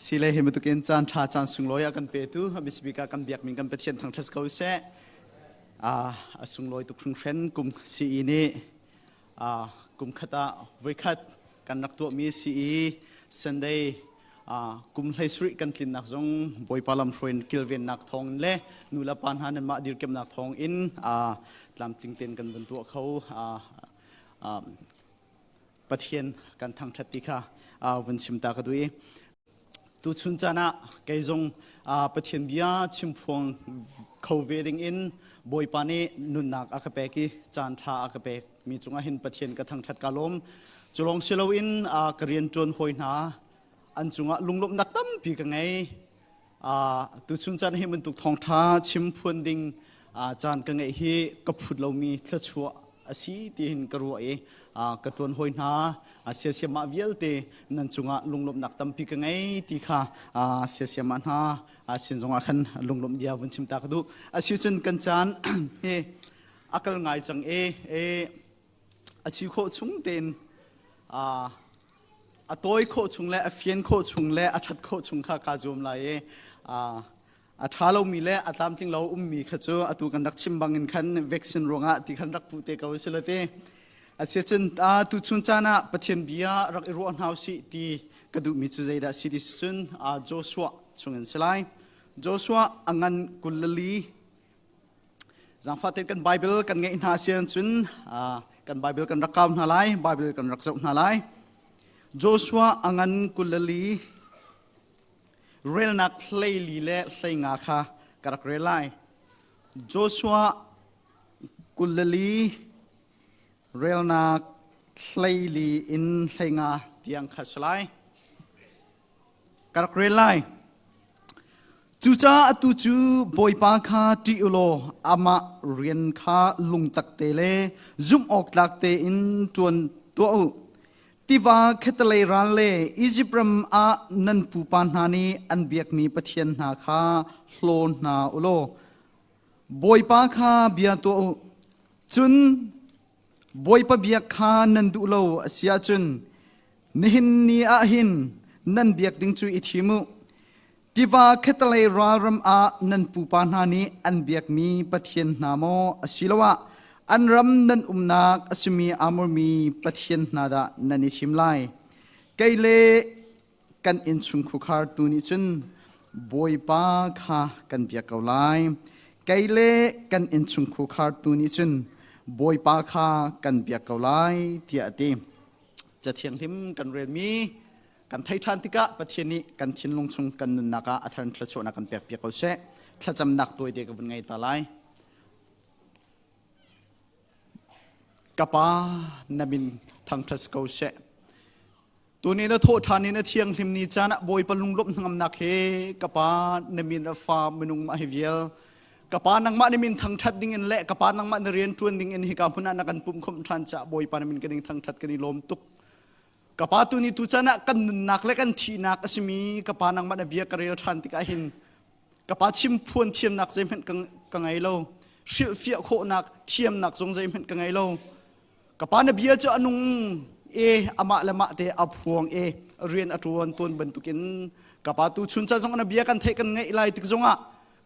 สิเลหิมตุกินจานชาจานสุงลอยกันเปตุมิสบิกากันเบียกมิงกันเปเทียนทางทัศเขาเสสุงลอยตุกครุงเฟรนกุมซีนี่กุมขตาวิคัดกันนักตัวมีซีสันเดย์กุมไลสริกันทินนักจงบอยพาลัมเฟรนกิลเวนนักทองเล่นูลปันฮันมาดิรเก็บนักทองอินลำจิงเต็นกันบนตัวเขาปะเทียนกันทางทัศติค่ะวันชิมตากระดุยตุชุนจานะไกจงปะเทียนเบียชิมพวงเขาเวดิงอินบอยปานีนุนนักอากาเปกิจานทาอากาเปกมีจงอาหินปะเทียนกันทางทัศกาลมจุลองเชลวินกเรียนจวนหอยนาอันจงลุงลบนักตั้มปีกันไงตุชุนจานะให้มันตุกทองท้าชิมพวนดิงจานกันไงฮีกับผุดเรามีทะชัวอาศัยที่หินกระรวยกระตวนหอยนาเสียเสียมาเวลเตนั่นจงลุงลบนักตั้มปีกันไงที่ข้าเสียเสียมันฮาสินจงขันลุงลบเดียววันชิมตากระดูอาศัยจนกันจานเฮอักลง่ายจังอาศัยโคชุงเต็นตัวโคชุงเล่เฟียนโคชุงเล่ชัดโคชุงข้าการจมไล่ท้าเรามีเล่ตามจริงเรามีขจูตัวกันรักชิมบังเงินขันวัคซีนรองที่ขันรักผู้เตะเขาเสลเตเสียจนตุชุนจานะปะเทียนเบียรักรัวหาวสิที่กระดูมิจุใจได้สิดิสุนโจชัวชงเงินสลายโจชัวอังันกุลลีจังฟัดเต็กันไบเบิลกันเงินหาเสียนสุนกันไบเบิลกันรักกาวนาไลไบเบิลกันรักเจ้านาไลโจชัวอังันกุลลีเรลนักเลยลีเล่เลยงาค่ะกระเรลไลโจชัวกุลลีเรลนักเลยลีอินเลยงาเตียงขัดไลกระเรลไลจูจ้าตูจูบอยปาคาติอุโลอามาเรียนคาลุงตักเตเลซุ่มออกตักเตอินจวนตัวที่ว่าเคตเลรันเลอียิปต์รำนันปูปานนานีอันเบียกมีปะเทียนนาคาโลนาอุโลบอยปาคาเบียตัวจุนบอยปะเบียกคานันดุโลเสียจุนนิหินนีอาหินนันเบียกดิงจูอิทิมุที่ว่าเคตเลรันรำนันปูปานนานีอันเบียกมีปะเทียนนาโมสิลวะอันรำนันนักอสมีอามรมีปะเทียนนาดานันอิชิมไลไกเลกันอินชุงคุคาร์ตูนิจุนบอยปาคากันเบียกเอาไลไกเลกันอินชุงคุคาร์ตูนิจุนบอยปาคากันเบียกเอาไลที่อดีจะเทียงทิมกันเรียนมีกันไททันติกะปะเทียนนี้กันชินลงชุงกันนุนนักอัฐันทะโชนักกันเบียกเบียกเอาเสะถ้าจำนักตัวเด็กกันไงตาไลกับป้านามินทางทัศกาเสตัวนี้นะโทษทานี้นะเที่ยงทิมนี้จานะบอยปลุงลบงำนักเฮกับป้านามินฟาร์มนุงมาเฮเวียลกับป้านังมานามินทางทัดดิ่งเงินเละกับป้านังมาเรียนจวนดิ่งเงินฮิกาพุนานักันปุ่มคมทันจะบอยปานามินกันดิ่งทางทัดกันดิ่งลมตุกกับป้าตัวนี้ตุจานะกันนักและกันทีนักอสมีกับป้านังมานาเบียกเรียลทันติกาหินกับป้าชิมพวนเทียมนักใจเหมือนกังไงเราเสียเฟียโคนักเทียมนักทรงใจเหมือนกังไงเรากับปานเบียจะอนุงอามาละมาเตอพวงเรียนอตวนตัวบรรทุกินกับปาตูชุนจะจงนเบียกันเทกันไงไลติกจง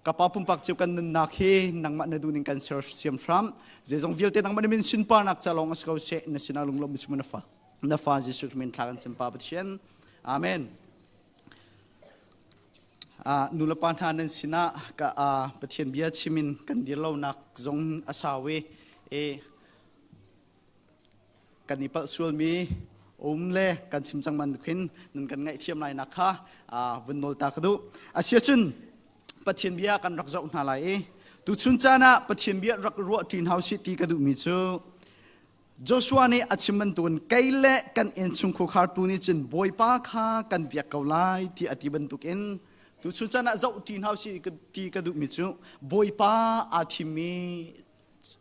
กับปาปุ่มปักเจียวกันนักเฮนังมาดูนิกันเสียมฟรัมเจจงวิลเตนังมันเป็นสินปานักจะลองสกาวเชนสินาลุงลมบิสมุนฟ้าเจสุมินทากันสิมปาบัตเชนอาเมนนุลปานทานันสินะกับปะเทียนเบียชิมินกันเดียวเรานักจงอาสาเวกันนิปัลส่วนมีเล่กันชิมจังมันขึ้นนั่นกันไงเทียมไรนะคะวันโนลตากดูอาเซียจุนปะเทียนเบียกันรักเจ้าหน้าไหลตุชุนจานะปะเทียนเบียรักรัวทีนเฮาสิตีกระดูมิจูโจชัวนี่อาชิมันตุนไกเล่กันเอ็นชุงคุคาร์ตูนี่จินบอยปาคากันเบียกเกาไลที่อธิบันตุกินตุชุนจานะเจ้าทีนเฮาสิตีกระดูมิจูบอยปาอาทิมี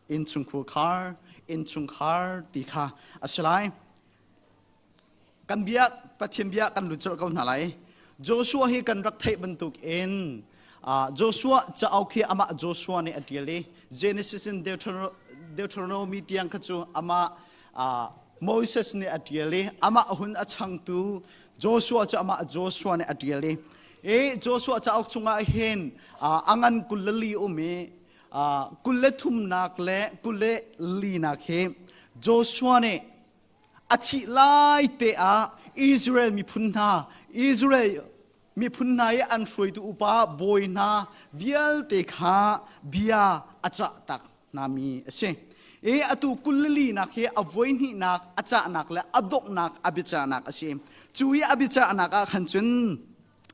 เอ็นชุงคุคาร์อินชุงคาร์ตีข้าอัศไลกันเบียปะเทียนเบียกันหลุดจากกันอะไรโจชัวให้กันรักไทยบรรทุกเอ็นโจชัวจะเอาขี้อามาโจชัวในอดีตเลย Genesis in Deuteronomy ที่ยังขจูอามา Moses ne atiale ama hun achang tu Joshua cha ama Joshua ne atiale Joshua cha ok chunga hen angan kulali ume kulle thum nak le kulle li nak he Joshua ne achi lai te a Israel mi phunna Israel mi phunna ye an shroi tu upa boina vial te kha bia acha tak nami ase atu kulli nak he avoin hi nak acha nak le adok nak abicha nak ase chui abicha nak a khanchun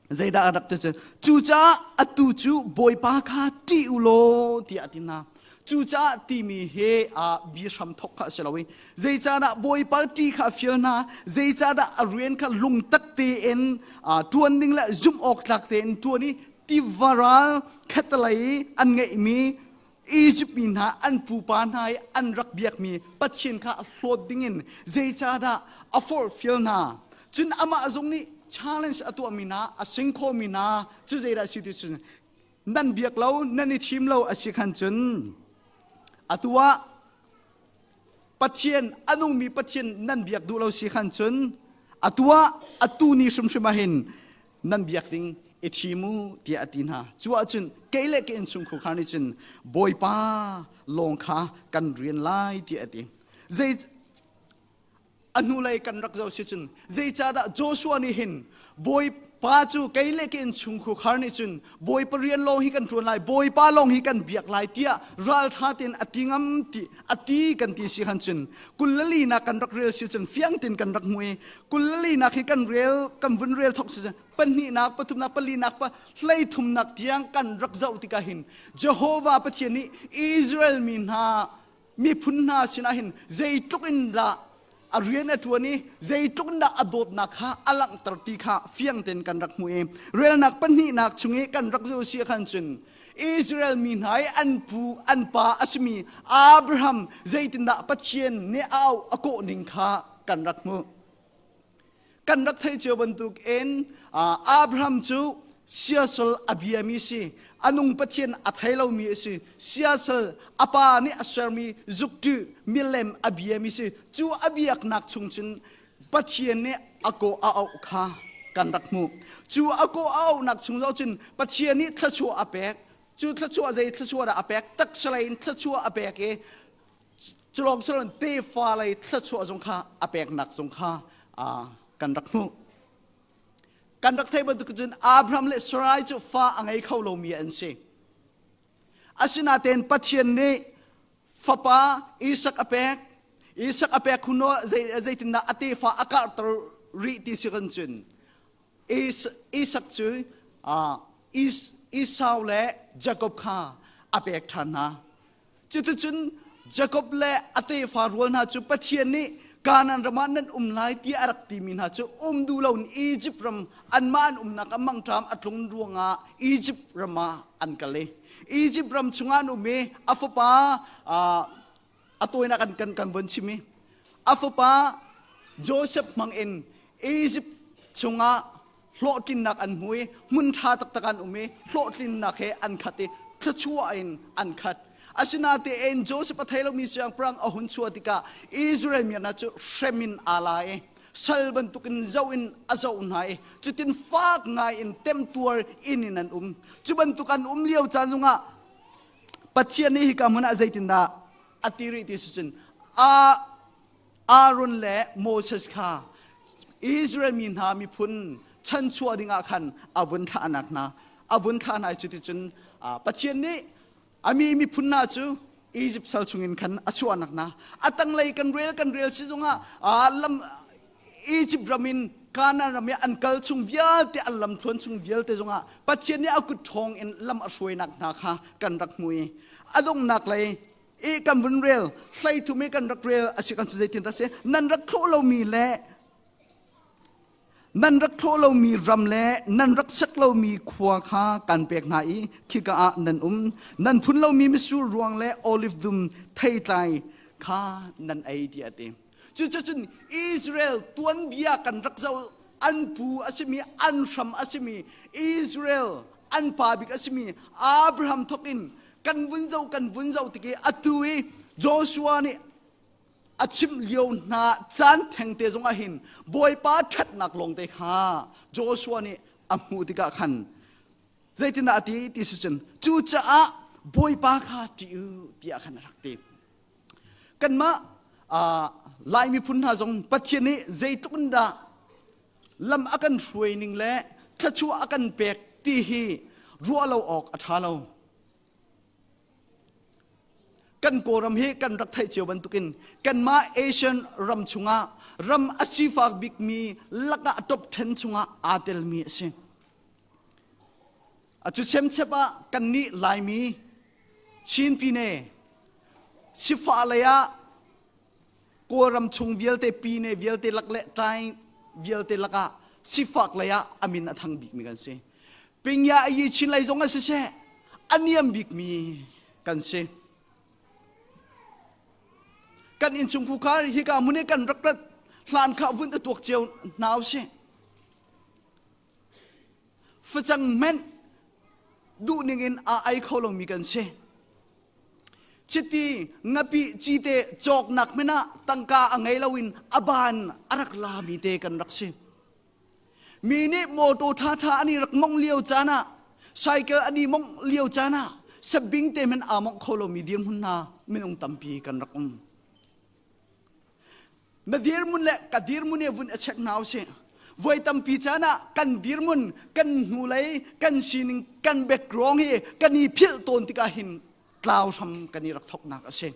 zaida adak te chu cha atu chu boy pa kha ti ulo ti atina chu cha ti mi he a bi ram thok kha selawi zai cha da boy pa ti kha filna zai cha da arian kha lung tak te en tuan ding la zum ok tak te en tuani ti varal khatlai an ngai mi Egypt min ha an pupan hai an rak biak mi patchin kha floating in zai cha da afor filna chun ama azong ni challenge atu amina a singkho mina chu zai ra situation nan biak lo nan ni thim lo asikhan chun atua patchen anung mi patchen nan biak du lo si khan chun atua atu ni sum hin nan biak ding ethimu ti atina chuwa chun keile ke in sum khu khani chun boipa long kha kan rian lai ti ati zai anulai kan rak zau si chun zai cha da Joshua ni hin boy pa chu keile ke in chung khu kharni chun boy parian long hi kan tron lai boy pa long hi kan biak lai tia ral tha tin atingam ti ati kan ti si khan chun kulali na kan rak rel si chun fiang tin kan rak mui kulali na hi kan rel kan vun rel thok si panni nak patum nak pali nak pa hlei thum nak tiang kan rak zau ti ka hin Jehovah pathiani Israel min ha mi phunna sina hin zai tuk in la arian atwani zaituk na adot na kha alang tarti kha fiang ten kan rak mu em rel nak panni nak chunge kan rak zo si khan chun Israel min hai an pu an pa asmi Abraham zaitin da patchen ne au ako ning kha kan rak mu kan rak thai che bantuk en Abraham chu siasal abiami si anung pathian athailo mi si siasal apa ni asarmi zuktu milem abiami si chu abiak nak chungchun pathian ne ako au kha kan rakmu chu ako au nak chunglo chun pathian ni thachu apek chu thachu zai thachu da apek tak salain thachu apek e chlong salon te fa lai thachu jong kha apek nak jong kha kan rakmu kan rak thai bantu kujun Abraham le Sarai chu fa angai kholo mi an se asina ten pathian ne fapa Isaac apek kuno zaitin na ate fa akar tar ri ti sikan chun Isaac chu Esau le Jacob kha apek thana chu chun Jacob le ate fa rol na chu pathian ni kanan ramanan umlai ti arak ti min ha chu du laun Egypt ram anman nak amang tram atlung ruanga Egypt rama ankale Egypt ram chungan ume afapa atoina kan bon chimi afapa Joseph mang in Egypt chunga hlotin nak an hui mun tha tak takan ume hlotin nak he an khate thachua in an khat asinate en Joseph athailo mi siang prang ahun chuatika Israel mi na chu shemin alae salban tukin zawin azaw nai chutin fak ngai in temtuar inin an chuban tukan liau chanunga pathian hi ka mona zaitinda atiri ti sun Aaron le Moses kha Israel min ha mi phun chan chuadinga khan avun tha anak na avun tha nai chuti chun pathian ni ami mi phunna chu Egypt sal chungin khan achu anak na atang lai kan rel si junga lam Egypt ramin kana ramya ankal chung vial te alam thon chung vial te junga pathian ni akut thong in lam asoi nak na kha kan rak mui adong nak lai kam vun rel hlai thu me kan rak rel asikan se tin ta se nan rak tholo mi le nan rak tholo mi ram le nan rak sak lo mi khwa kha kan pek na I khika a nan nan phun lo mi misu ruang le olive dum thai tai kha nan ai ti ate chu Israel tuan bia kan rak zau an pu asimi an ram asimi Israel an pa bik asimi Abraham thokin kan vun zau tiki atui Joshua ni ชิมเลียวนาจานแทงเตจงอาหินบอยป้าชัดหนักลงเตขาโจชัวนี่อมูติกะขันใจตินาตีติสุจนจูจ้าบอยป้าข้าติวตีอาขันรักเตกันมาลายมีพุนหาจงปัจเจนี้ใจตุนดาลำอากันช่วยนิ่งและถ้าชัวอากันเปกตีฮีรัวเราออกอัฐาเรากันโกรำเฮกันรักไทยเจียวบันตุกินกันมาเอเชียนรำชุงะรำอาชีฟากบิกมีลักะตบเทนชุงะอาเตลมีเสียจุเชมเชปะกันนี้ลายมีชินปีเนชิฟาเลยะโกรำชุงเวลเตปีเนเวลเตลักเละใจเวลเตลักะชิฟากเลยะอามินอทังบิกมีกันเสียเป็นยาอีชินไลจงอาเสอันนี้บิกมีกันเสียกันอินชุงคูคาร์ฮิกามุนีกันรักรัดหลานข้าวุ่นตัวเจียวหนาวเช่ฝจังเมนดูนิ่งไอเขาลงมีกันเช่จิตตีงปีจีเตจอกหนักไม่น่าตั้งกาอังไงลาวินอบานอารักลามีเตกันรักเช่มีนี่โมโตท่าอันนี้รักมองเลี้ยวจานะไซเคิลอันนี้มองเลี้ยวจานะสบิงเตมันอามองเขาลงมีเดียนหุ่นนาไม่ต้องตั้มปีกันรักนาดีร์มุนเละกัดีร์มุนเอวุนเช็คหนาวเช่ไว้ตั้มปีจานะกันดีร์มุนกันหูไหลกันชินิงกันเบกร้องเฮกันนี่พิลต้นติกาหินกล่าวทำกันนี่รักทกนักเช่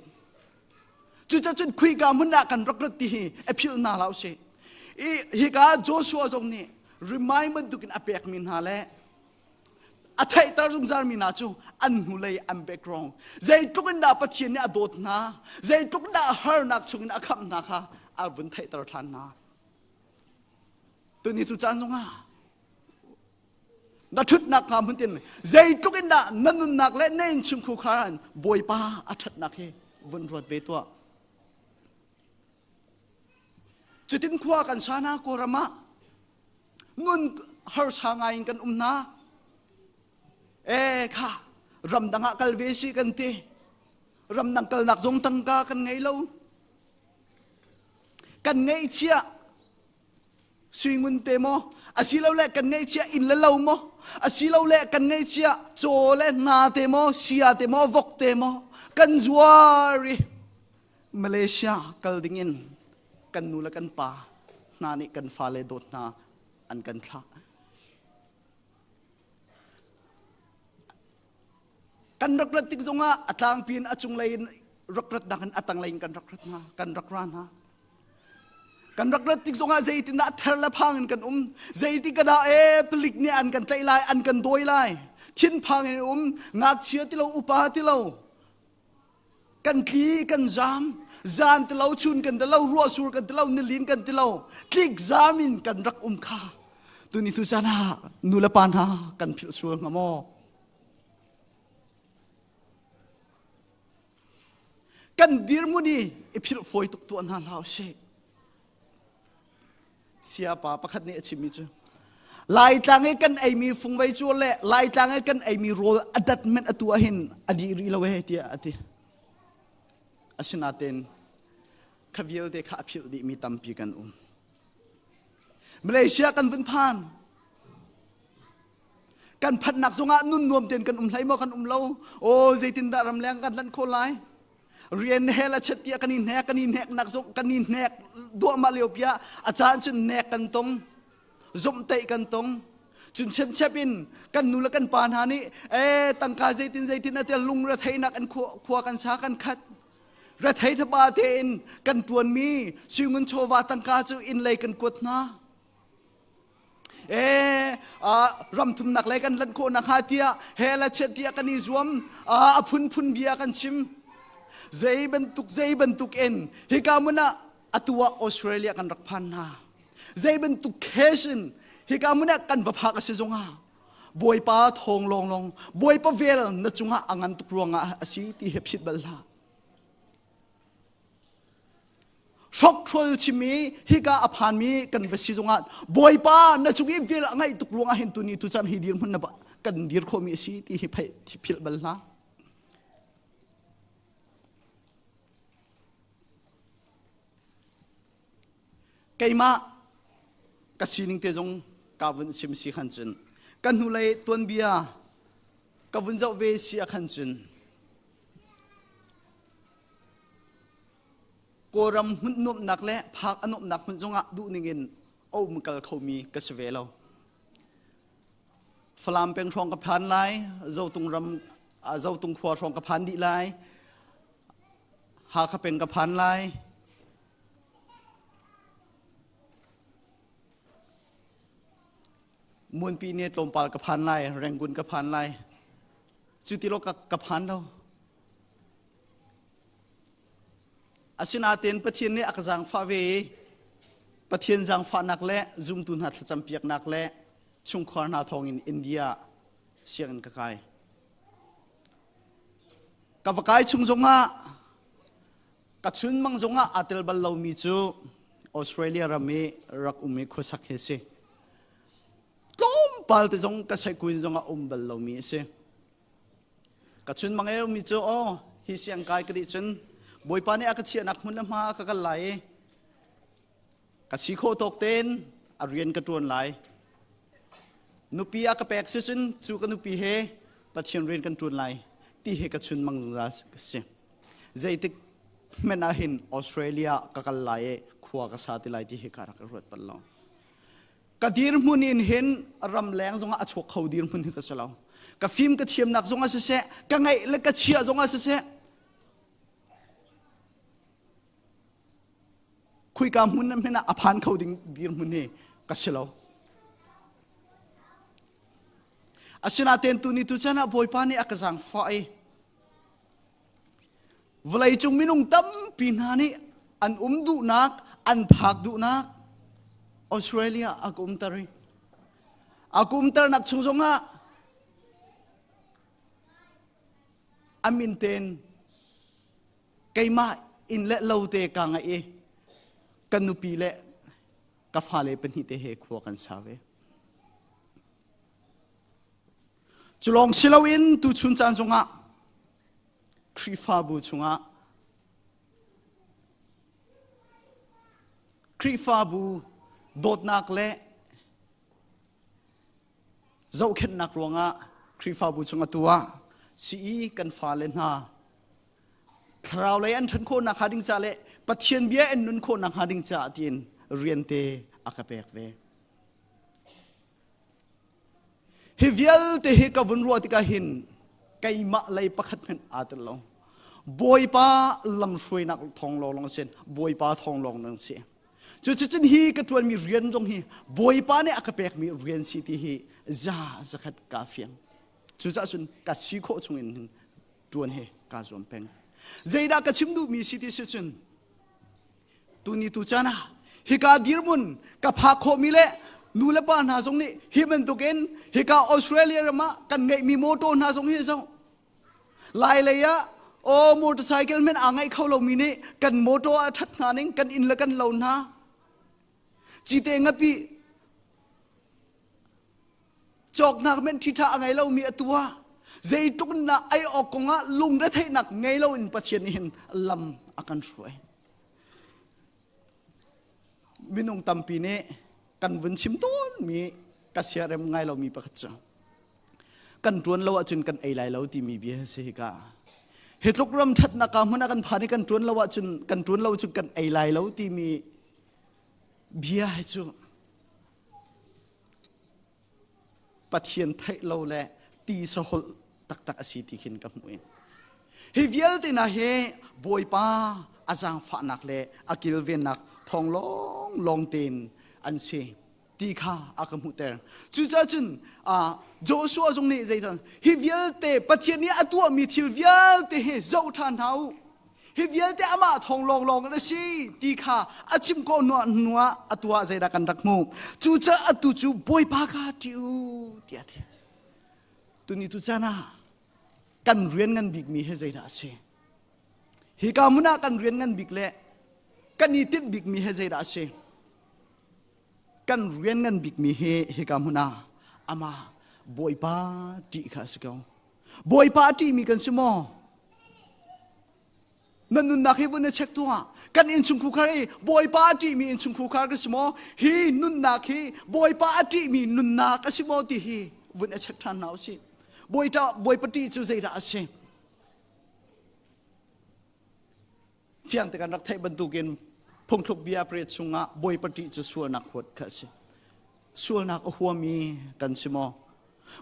จุดจะจุดคุยกันมุนนักกันรักรักตีเอพิลนาลาวเช่ฮิกาโจชัวจงนี่รีมายมันตุกินอเปกมินฮาเล่อาทัยตาจงจารมีนาจูอันหูเลยอันเบกร้องใจตุกันดาปัจเจนี่อดดนาใจตุกันดาฮาร์นักชุกินอคำนักฮะอาบุญไทยตระทานนาตัวนี้ตุจานจงอ่ะนัดทุดนักคำพุ่นตินใจตุกินดานันนักและเน้นชุมคูคารันบอยป้าอัดนักเฮวุ่นรวดเวตัวจุดทิ้งขวากันชานาโกรมะนุนฮาร์ชางายกันนาค่ะรำดังกัลเวซีกันตีรำดังกัลนักจงตังกากันไงเล่ากันไงเชียสวิงมุนเตโมอาศิเราเล่กันไงเชียอินเลาโมอาศิเราเล่กันไงเชียโจเล่นาเตโมเชียเตโมวกเตโมกันจวารีมาเลเซียกัลดิงินกันนูละกันป่านานี่กันฟาเลโดดนาอันกันทักกันรักรักติกจงอ่ะอัตลางปีนอจุงเลยรักรักดังอัตังเลยกันรักรักนะกันรักร้านฮะกันรักรักติกจงอ่ะใจติน่าเทละพังกันใจติกระดาปลิกเนี่ยอันกันใจลายอันกันโดยลายชิ้นพังงักเชื่อที่เราอุปาที่เรากันขี้กันจามจานที่เราชุนกันที่เรารัวสูรกันที่เราเนลินกันที่เราคลิกจามินกันรักข้าตัวนี้ตุจานะนูละปานฮะกันพิลสูรงามอกันดีร์มุนีพิลฟอยตุกตัวนั้นเราเช่เสียป่าประคัดเนี่ยชิมิจูลายต่างกันไอมีฟงไว้จวนเล่ลายต่างกันไอมีโรลอดัตเมนอตัวหินอดีรีละเวทีอดีอาชนาเตนขวิลเดข้าพิลดีมีตัมปีกันมาเลเซียกันเป็นผ่านกันพัดหนักสงะนุ่นนวมเต็นกันไหลมากันเล่าโอ้ใจตินดารำแรงกันลันโคไลเรียนเฮละเชตียกันนินแหกกันนินแหกนักสงกันนินแหกดัวมาเลียวพิยาอาจารย์จนแหกกันตรงจมเตะกันตรงจนเชปินกันนูละกันปานหานี่ตั้งกาใจตินนั่นเตลุงระไทนักกันขวากันสากันขัดระไททบาเทนกันตวนมีชิงเงินโชวาตั้งกาจูอินเลยกันกดนะรำทุมนักเลยกันลันโคนักฮาเตียเฮละเชตียกันนิสวมพุนเบียกันชิมใจบรรทุกเอ็นฮิกามุนะอตัวออสเตรเลียกันรักพันนาใจบรรทุกเคชินฮิกามุนะกันวะพักสิจงฮาบอยป้าทองลองบอยป้าเวลนัจงฮาอังันตุกรวงอาศิติเฮพิดบัลลาชกทรลชิมีฮิกาอภานมีกันเวสิจงฮาบอยป้านัจงอีเวลไงตุกรวงเห็นตุนีตุจันฮิดีร์มันนับกันดีร์โคมีศิติเฮพิดบัลลา keima kasining te jong kavun sim si khan chun kan hu lai tuan bia kavun zau ve si khan chun koram hun nop nak le phak anop nak hun jonga du ningin o mukal khomi kasvelo flam peng thong ka phan lai zautung ram zautung khwa thong ka phan di lai ha kha peng ka phan laiมุนปีนี้ตมปาลกับพันไล่แรงกุนกับพันไล่จุติโลกับพันเราอาศินาเต็นประเทศนี้อักจังฟ้าเวประเทศจังฟ้านักเละจุมตุนหัดจำเปียกนักเละชุงคอร์นาทองอินเดียเสียงกะไกกับกายชุงจงะกับชุนมังจงะอัตลบัลลามีจูออสเตรเลียรามีรักอุมิคุสักเฮเซล้มปาลติจงกษัยกุยจงอาบัลลามีเสกัจจุนมังเอรมีจูอ๋อฮิเสียงกายกดิจุนบอยปานี่อากาศเชียนักมุนละมากักไหลกัชิโคตกเต้นอาเรียนกระตวนไหลนุปีอากาแปกซุนจูกันนุปีเฮปัจเจียนเรียนกันตวนไหลที่เฮกัจจุนมังรัสเสใจติกเมนาหินออสเตรเลียกักไหลขวากษัตริย์ไหลที่เฮการักรวดปัลลองกะดีร์มุนินเห็นรำแรงจงอาชกเขาดีร์มุนินก็สลาวกะฟิล์มกะเทียมนักจงอาเสะกะไงเล็กกะเชียจงอาเสะคุยกับมุนนั่นเป็นอภันเขาดีร์มุนิก็สลาวอาศินาเต็นตุนิตุชนะบอยปานีอักจังไฟเวลาจงมินุงตั้มปีนานีอันดูนักอันพักดูนักออสเตรเลียอากุมตารีอากุมตานักชงจงะอามินเตนไกมาอินเละเลวเตกังไอกันนุปีเละกัฟาเลเป็นหิเตเฮขัวกันชาเวจุลองศิลวินตุชุนจันจงะครีฟาบูจงะครีฟาบูโดดนักเละเจ้าเข็นนักรวงะครีฟาบุชงตัวสีกันฟ้าเลน่าคราวเลยอันฉันโคนักหาดิงจ่าเละปัจเจียนเบี้ยอันนุนโคนักหาดิงจ่าตีนเรียนเตอากาเปกเวฮิวิลเตฮิกาวุนรัวติกาหินไกมาเลยประคัดเป็นอาตลงบอยป้าลำช่วยนักทองลองเส้นบอยป้าทองลองนังเสียจุดฮีกตัวมีเรียนตรงฮีบอยป้าเนี่ยอากาเปกมีเรียนสิที่ฮีจ้าสักกาเฟียงจุดกัดชีโคชงอินตัวนี้กาจอมเป็นใจดากัดชิมดูมีสิที่สุดตัวนี้ตัวจานะฮิกาดีร์มุนกับพักโคมิเล่นูเลปานาทรงนี้ฮิมันตุกินฮิกาออสเตรเลียระมากันไงมีโมโตนาทรงนี้ทรงลายเลยะโอ้มอเตอร์ไซค์มันอ่างไงเขาเรามีนี่กันโมโตอาทัดนานิงกันอินละกันเหล่านาจีเตงปีจอกนักเม็นทิท่าไงเรามีตัวใจตุกน่ะไอออกกงะลุงได้เทนักไงเราอินปัจเจนินลำอาการช่วยมินุงตัมปีนี้กันวันชิมต้นมีกัศยาเรมไงเรามีประคัตจ้ากันจวนเราจุนกันไอไลเราที่มีเบียเสียกาเหตุลุกรำชัดนักการมันกันผ่านกันจวนเราจุนกันจวนเราจุนกันไอไลเราที่มีเบียให้จูปัจเจียนไทยเราแหละตีสหลตักสิที่ขินกับมวยเฮวิลตินะเฮบอยป้าอาจารย์ฝานักเละอากิลเวนนักทองลองเต็นอันเชตีข้าอากามุเตอร์จุดจุนโจชัวตรงนี้ใจทันเฮวิลเตปัจเจียนนี้ตัวมีทิลวิลเตเฮเจ้าทานเท้าเฮวิลเตอามาทองลองนั่นสิตีข้าอาชิมโกนัวตัวใจดักันรักมูจุดตุจูบอยป้าข้าติวเดียดตัวนี้ตุจานะกันเรียนกันบิ๊กมีให้ใจดักเชฮิกามุนากันเรียนกันบิ๊กเละกันนิติบิ๊กมีให้ใจดักเชกันเรียนกันบิ๊กมีฮิกามุนาอามาบอยป้าตีข้าสกาวบอยป้าตีมีกันสมอ นั่นนุนนักให้บุญเช็คตัวกันอินชุงคูคาร์บอยป้าที่มีอินชุงคูคาร์ก็สมอฮีนุนนักฮีบอยป้าที่มีนุนนักก็สมอที่ฮีบุญเช็คทันเอาสิบอยปฏิจุใจได้สิเฟียงแต่การรักไทยบรรทุกินพงทุบเบียเปรียชุงะบอยปฏิจุส่วนนักหัวก็สิส่วนนักหัวมีกันสมอ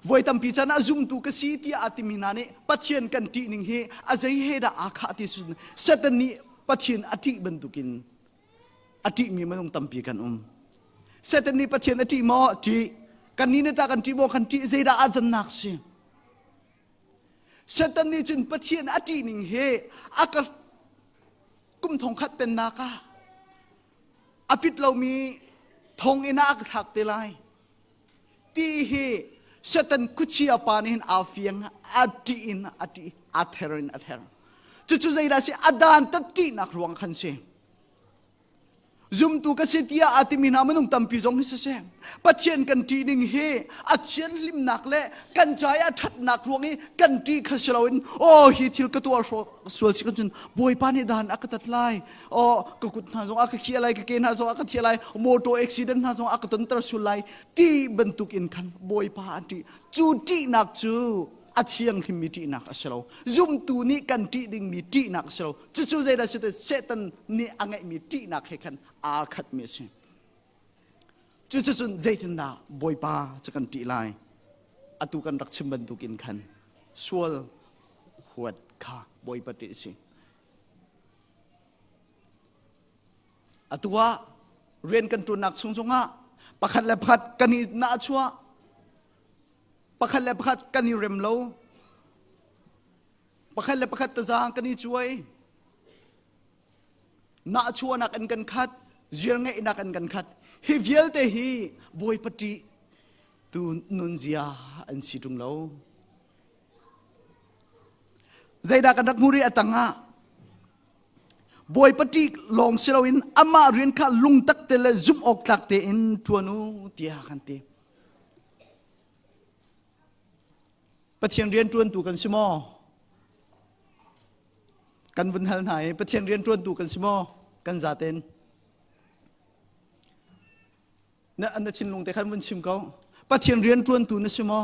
วัยตั้มพิจารณาจุ่มตุกสีที่อาติมินานี่ปัจเจียนกันตีหนึ่งเฮอาศัยเฮดาอาคาติสุดเสตันนี้ปัจเจียนอาทิบรรทุกินอาทิมีมันต้องตั้มพิกันเสตันนี้ปัจเจียนอาทิมอที่กันนี้เนี่ยตากันที่โมกันที่เจดาอาจันนักสิเสตันนี้จึงปัจเจียนอาทิหนึ่งเฮอากากุมทองขัดเป็นนาคาอภิษเรามีทองอินาอักถักเตลัยตีเฮเสตันกุชิอาปานินอาฟียงอาตีอินอาตีอาเทรินอาเทรจู่ๆใจได้สิอาดานตัดตีนักรวงขันเซจุ่มตุกสิที่อาติมินามันต้องตั้มพิจงให้เสร็จปัจเจนกันตีหนึ่งเฮอาเชียนลิมนักเล่กันใจอาทัดนักรวงนี้กันตีขัดเราอินโอ้ฮิทิลกตัวสวดสิกันจนบอยปานิดานอักตัดไลโอ้ก็กุดนาจงอักเขียไลก็เกณฑ์นาจงอักเขียไลโมโตเอ็กซิเดนต์นาจงอักตันตรสุไลตีบรรทุกินขันบอยปาตีจูตีนักจูอาเชียงทิมิตีนักเสลาจุ่มตูนี้กันตีดิ่งมีตีนักเสลาจู่ๆใจได้สิแต่เซตันนี่อังไงมีตีนักให้ขันอาขัดมีสิจู่ๆจนใจทันดาบอยปาจะกันตีไลอาตุกันรักชิมบรรทุกินขันสวลหัวข้าบอยปฏิสิอาตัวเรียนกันตัวนักสงสงะประคัดและประคัดกันนี่น่าชัวประคัดและประคัดกันนี่เร็มโลประคัดและประคัดตะจางกันนี่ช่วยน่าชัวนักอันกันคัดเจียงไงนักอันกันคัดฮิเวลเตฮีบอยปฏิตูนุนเซียอันสิตุงโลใจดักนักมุรีอัตังะบอยปฏิลองเสลวินอามาเรียนข้าลุงตักเตเลจุ่มออกตักเตอินทวนูเตียกันเตปะเทียนเรียนจวนตูกันสิมอกันวันหันไหนปะเทียนเรียนจวนตูกันสิมอกันซาเตนเนี่ยอันนั้นชินลงแต่ขันวันชิมเขาปะเทียนเรียนจวนตูนั่นสิมอ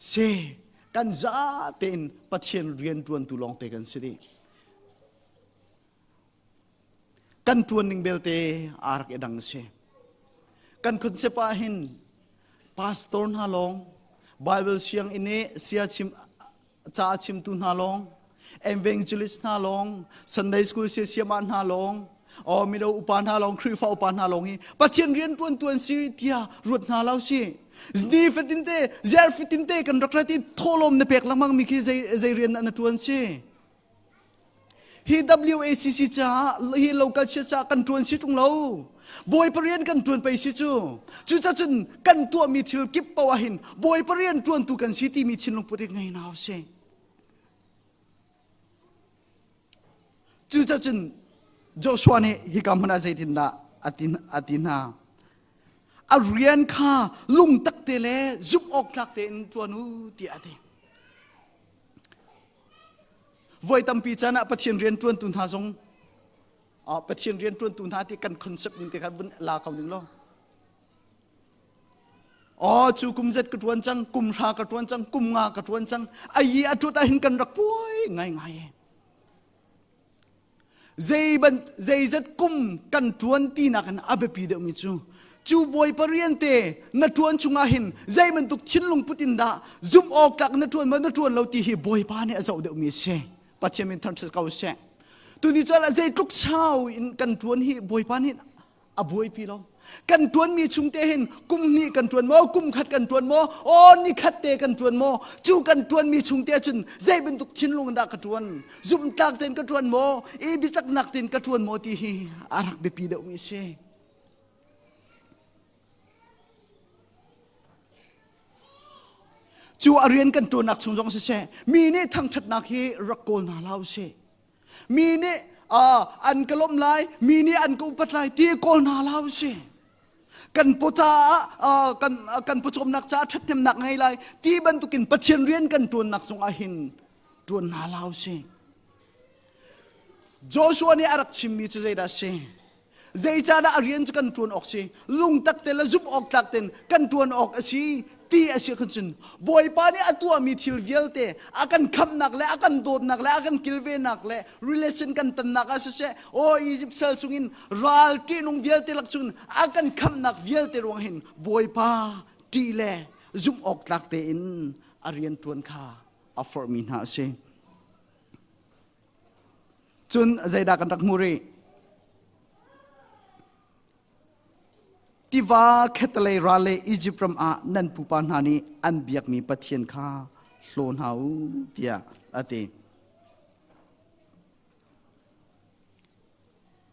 เซกันซาเตนปะเทียนเรียนจวนตูลองเตกันสิดีกันจวนหนึ่งเบลเตอารักเอดังเซกันคุณเซปาหินพาสตอร์นาลองไบเบิลเชียงอินเนเสียชิมจ่าชิมตุนาลองเอเวงจูลิสนาลองซันเดย์สกูลเสียมันนาลองอ๋อมีเราอุปานนาลองครีฟ้าอุปานนาลองฮีปัจเจียนเรียนตัวซีรีทียรวดนาลาวสิดีฟิตินเตเจอฟิตินเตกันรักที่ทอลมในเปกลังมังมีคีใจเรียนอันตัวสิฮี WACC จ้าฮี local จ้ากันตัวสิตรงเราบอยปเรียนกันตัวไปสิจู่จะจนกันตัวมีทิลกิบปะวะหินบอยปเรียนตัวตุกันสิที่มีทิลลงพุทธไงนาวเสจู่จะจนโจชัวเนี่ยฮิกามนาใจทินดาอตินาอาเรียนข้าลุงตักเตเลจุบออกตักเตนตัวนู้ที่อติวัยตั้มปีจานะปะเทียนเรียนจวนตุนหาทรงปะเทียนเรียนจวนตุนหาที่กันคอนเซปต์นึงที่กันบุญลาเขาหนึ่งล้อจูกุมเจ็ดกระทวนจังกุมรากระทวนจังกุมงากระทวนจังไอ้ยี่อจุดได้เห็นกันรักป่วยง่ายใจเจ็ดกุมกันทวนตีนักกันอาเบปีเดมิจูบอยปเรียนเตนัทวนชุงอาหินใจมันตุกชินลงพุตินดาจุ่มออกจากนัทวนมันนัทวนเราตีฮีบอยปาเนี่ยจะเอาเดมิเชปัจเจมินทันส์เก่าเสตัวนี้จะละใจทุกเช้าอินกันทวนฮีบอยปานี่อบวยพี่เรากันทวนมีชุงเตหินกุมนี่กันทวนโมกุมขัดกันทวนโมโอ้นี่ขัดเตกันทวนโมจูกันทวนมีชุงเตจุนใจเป็นตุกชินลงดากันทวนจุ่มตักเตนกันทวนโมอีบิตักนักเตนกันทวนโมตีฮีอารักเบปีเดมิเชจูอาเรียนกันตัวนักสงฆ์เสมีเนี่ยทั้งทัดนักเฮรักโกนาลาวเสมีเนี่ยอันกลมลายมีเนี่ยอันกุปัดลายตีโกนาลาวเสกันปุจากันปุจมนักจ้าทัดเต็มนักไงลายตีบรรทุกินปัจเจนเรียนกันตัวนักสงฆ์หิน ต ตุนนาลาวเซโจชัวนี่อารักชิมมีจะใจได้เซใจจ้าได้เรียนจะกันตุนออกเซลุงตักเตละจุบออกตักเตนกันตุนออกสิตีอาศัยคนจนบ่อยปานี่ตัวมีทิลเวลเตอากันคำนักและอากันโดดนักและอากันกิลเวนักและ relation กันตันนักอาศัยโอ้อียิปต์เซลซุงินรัลที่นุ่งเวลเตลักซุนอากันคำนักเวลเตรวงเห็นบ่อยปาตีเล่จุบออกตักเตอินอาเรียนตุนข้าอัฟฟอร์มินหาเซจนใจดากันรักมุรีที่ว่าแค่ตะเลยราเลอียิปต์รำอานั่นผู้ปานหานีอันเบียกมีปะเทียนข้าโลนหาเดียอติ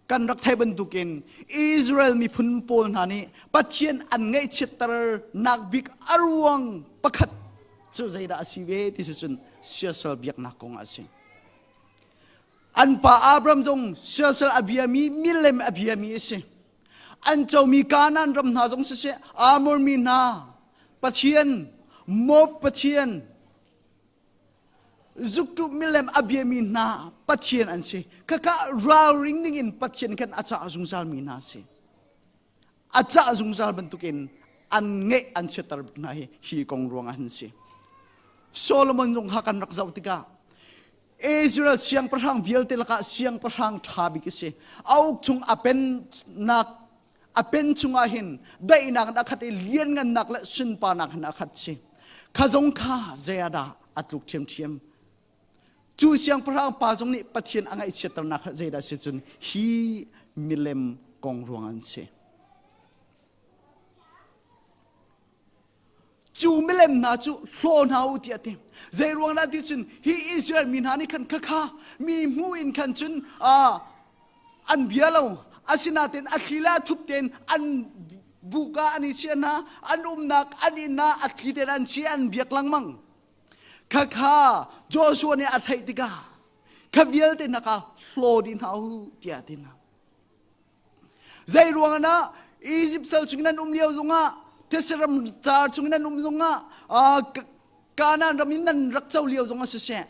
กันรักไทยบรรทุกินอิสราเอลมีพุนโปลหานีปะเทียนอันไงเชิดตระนักบิกอารวงประคัดเจ้าใจดาอาศิเวที่สุดเชื่อสลเบียกนักกงอาศิอันป่าอับรามจงเชื่อสลอภิยามีมิเลมอภิยามีเสอันเจ้ามีการนั้นรำนาจงเสียอามอร์มีนาปะเทียนมบปะเทียนจุกตุมิเลมอภิยามีนาปะเทียนอันเสข้าข้าราวริงนิ่งอินปะเทียนกันอาจารย์จงซาลมีนาเสอาจารย์จงซาลบรรทุกินอันเงะอันเชตร์นาฮีกงรวงอันเสโซโลมอนจงหากันรักเจ้าติกาอิสราเอลเสียงประทังวิลเตลกะเสียงประทังทาบิกิเสเอาจงอเป็นนักอเป็นชงอาหินได้นักนักขัดเลี้ยงเงินนักและสินปานักนักขัดสิข้าจงข้าเจียดาอัตลุกเทียมเทียมจูเสียงพระองค์ป่าจงนี้ปะเทียนอังไอเชตนักเจียดาสิจุนฮีมิเลมกองรวงอันเสจูมิเลมนาจูโลนาอุติอาติเจรวงนาติจุนฮีอิสราเอลมินหานิคันข้ามีมูอินคันจุนอันเบียเราอาศินาเตนอัคลีลาทุบเตนอันบุกาอันนี้เชียนะอันนักอันนี้นะอัคลีเตนอันเชียนเบียกลังมังข้าโจชัวเนี่ยอัฐิติกาข้าเวียลเตนนะคะโฟลดินเฮาเตียตินะใจรวงนะอียิปต์เซลชุงนั้นเลี้ยวจงอ่ะเทสรัมจาร์ชุงนั้นจงอ่ะการนั้นรามินนั้นรักเจ้าเลี้ยวจงอ่ะเสีย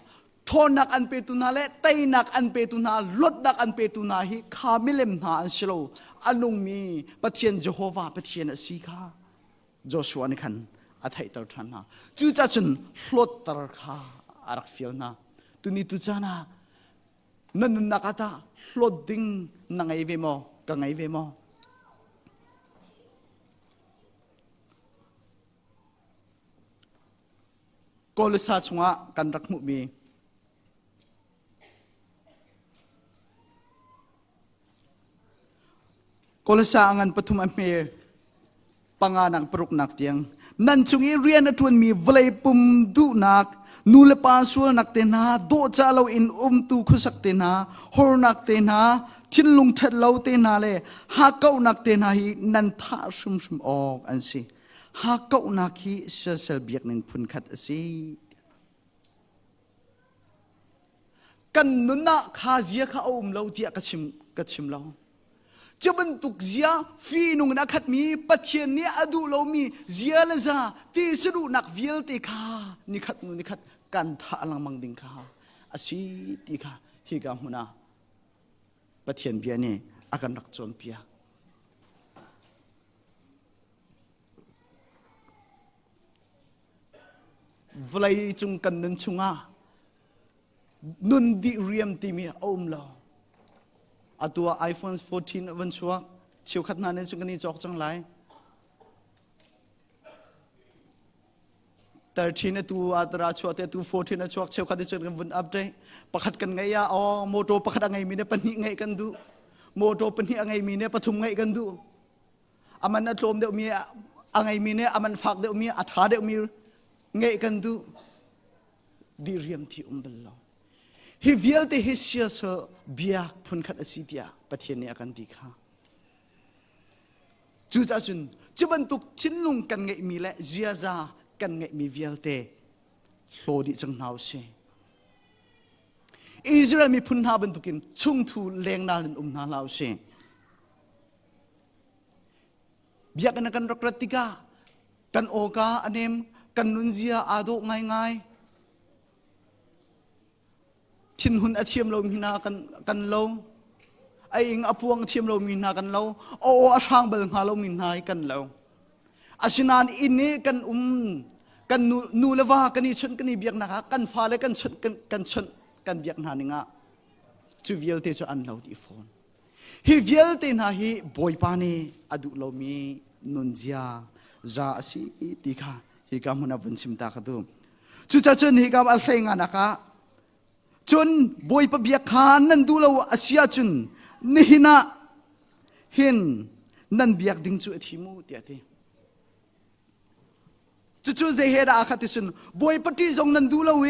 ทอนักอันเปตุนาเลไตนักอันเปตุนาลดนักอันเปตุนาฮิข้ามิเลมนาอันเชโลอันนุงมีปะเทียนเยโฮวาปะเทียนสีข้าโจชัวนี่ขันอัฐิตร์ทันนะจูจ่าจุนลดตร์ข้าอารักฟิลนะตุนีตุจานะนั่นนักตาลดดิ้งนังไอเวโมกังไอเวโมกอลซาชงะกันรักมุมีกอลซาอันปฐุมอเมปังานังปรุกนักเตียงนั่นจงเรียนทวนมีวลัยปุ่มดูนักนูเลปาสวลนักเตนาโดจาเราอินตูคุสักเตนาฮอร์นักเตนาชินลุงเท็ดเราเตนาเลฮาเก้านักเตนาฮีนันท่าชุมออกอันสิหากเก้านักฮีเซลเบียกหนึ่งพุนขัดสิกันนุนนักข้าเสียข้าเราเดียกชิมเราจะบรรทุกเสียฟีนุงนักขัดมีปัจเจนนี้อดูเรามีเสียละจ้าที่สรุนักวิลติข้านิขัดนุนิขัดกันท่าลังมังดิงข้าอาศิติข้าฮิกามุนาปัจเจนเบียนี่อาการรักจนเบียวลัยจุงกันนึนชุงานุนดิเรียมตีมีอมลาอัตัว iPhone 14วันชัวเชียวขัดนานในจุงกันนี้จอกจังไร13ตัวอัตราชัวแต่ตัว14ชัวเชียวขัดในจุงกันวันอัปเดตประคัดกันไงยาอ๋อโมโตประคัดไงมีเนี่ยปนิไงกันดูโมโตปนิไงมีเนี่ยปฐุมไงกันดูอามันนัดลมเดี๋ยวมีไงมีเนี่ยอามันฝักเดี๋ยวมีอัฐาเดี๋ยวมีไงกันดูดิเรียมที่เบลล์ฮิวิลเตฮิเชียสเบียกพุนขัดอสิเดียปะเทียนเนี่ยกันดีค่ะจูจ่าจุนจะบรรทุกชิ้นลุงกันไงมีและเจียซากันไงมีวิลเตโลดิจังนาวเชอิสราเอลมีพุนหาบรรทุกินชุ่งทูแรงนาลินนาลาวเชเบียกันกันรักรติกากันโอกาอันเนมกันนุนเจียอาโดง่าย ทินหุ่นอาเทียมเรามีนากันเราไออิงอพวงเทียมเรามีนากันเราโอ้อาช่างเบลงหาเรามีนากันเราอาชินานอินนี้กันกันนูเลวากันนี่ชนกันนี่เบียกนะคะกันฟ้าเลยกันชนกันเบียกนานิงะจูเวลเตจอันเราดีฟอนฮิเวลเตนะฮิบอยปานีอดุเรามีนุนเจียจะสิติค่ะฮิกามุนาบุญชิมตาขัดูจุดจนฮิกามอัลเซงานะคะจนบอยปะเบียกขานันดูเราอาเซียจุนนี่นะหินนันเบียกดิ้งจุดทิมูเตียทีจุดเจเหระอาคติสุนบอยปฏิจงนันดูเราเว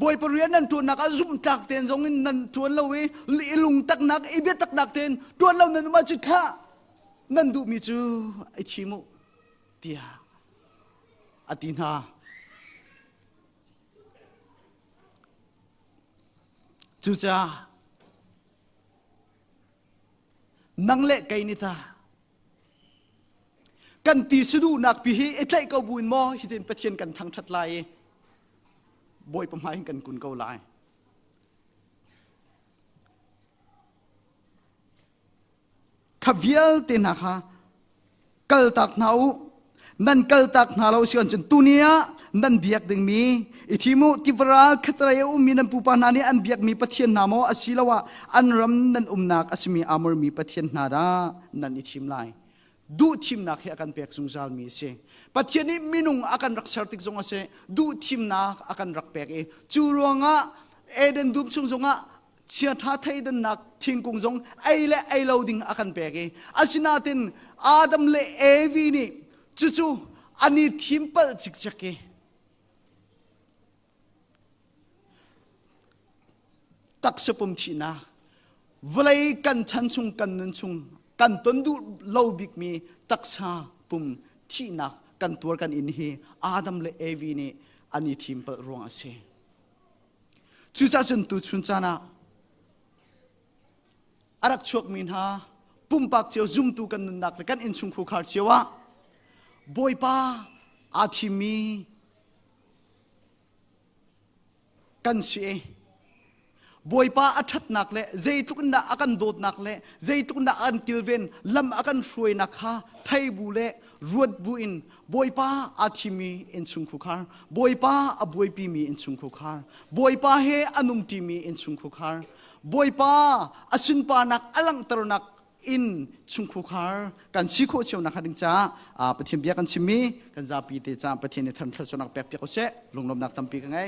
บอยปเรียนนันตัวนักอาจุมตักเตนจงนันตัวเราเวลิลุงตักนักอีเบียตักนักเตนตัวเรานันมาจุดข้านันดูมิจูไอทิมูเตียอตินาจุจ้านังเละไกนิจ้ากันตีสดูนักพิฮีเอตไลก็บุญมอฮิเดนประเชียนกันทั้งทัดไลบอยประมาณกันกุนเกาไลขบเวียลเตนะคะกัลตักนานั่นกัลตักนาเราเชื่อจนตุเนียนั่นเบียกดึงมีอิทิมุติวราขัตรายมีนันปูปานานีอันเบียกมีปะเทียนนามออสิลาวะอันรำนันนักอสมีอามรมีปะเทียนนาดานั่นอิทิมไลดูทิมนักให้อากันเปียกสงสารมีเสปะเทียนนี้มินุงอากันรักษาติกสงเสดูทิมนักอากันรักเปียกจูรวงะเอเดนดูมสงะเชียท้าไทยดันนักทิ้งกุงสงไอเล่ไอเลาดิงอากันเปียกอาชินาตินอาดัมเล่เอวีนี่จู่อันนี้ทิมเปิลจิกจักตักสปมทีนะเวลากันชันชุงกันนันชุงกันต้นดูเล่าบิกมีตักชาปุ่มที่นักกันตัวกันอินฮีอาดัมเลเอวีนี่อันนี้ทีมเปิดรวงอาเซจุจ้าจนตุชุนจานะอารักชวกมินฮาปุ่มปากเจียวซุ่มตูกันนักเลยกันอินชุงคูขาร์เจียวะบอยป้าอาทิมีกันเสียบอยป้าอัดนักเละใจทุกคนน่ะอากันโดดนักเละใจทุกคนน่ะอันกิลเวนลำอากันช่วยนักฮะไทยบุเละรวดบุอินบอยป้าอาทิมีอินชุงคุคาร์บอยป้าอาบอยปีมีอินชุงคุคาร์บอยป้าเฮอนุมตีมีอินชุงคุคาร์บอยป้าอาชินปานักอลังตรนักอินชุงคุคาร์กันชิโคเชียวนักดิงจ้าปะเทียนเบียกันชิมีกันจะปีเตจ้าปะเทียนในทันทัศนักแปะเปียกเสะลงลมนักตั้มปีกันไง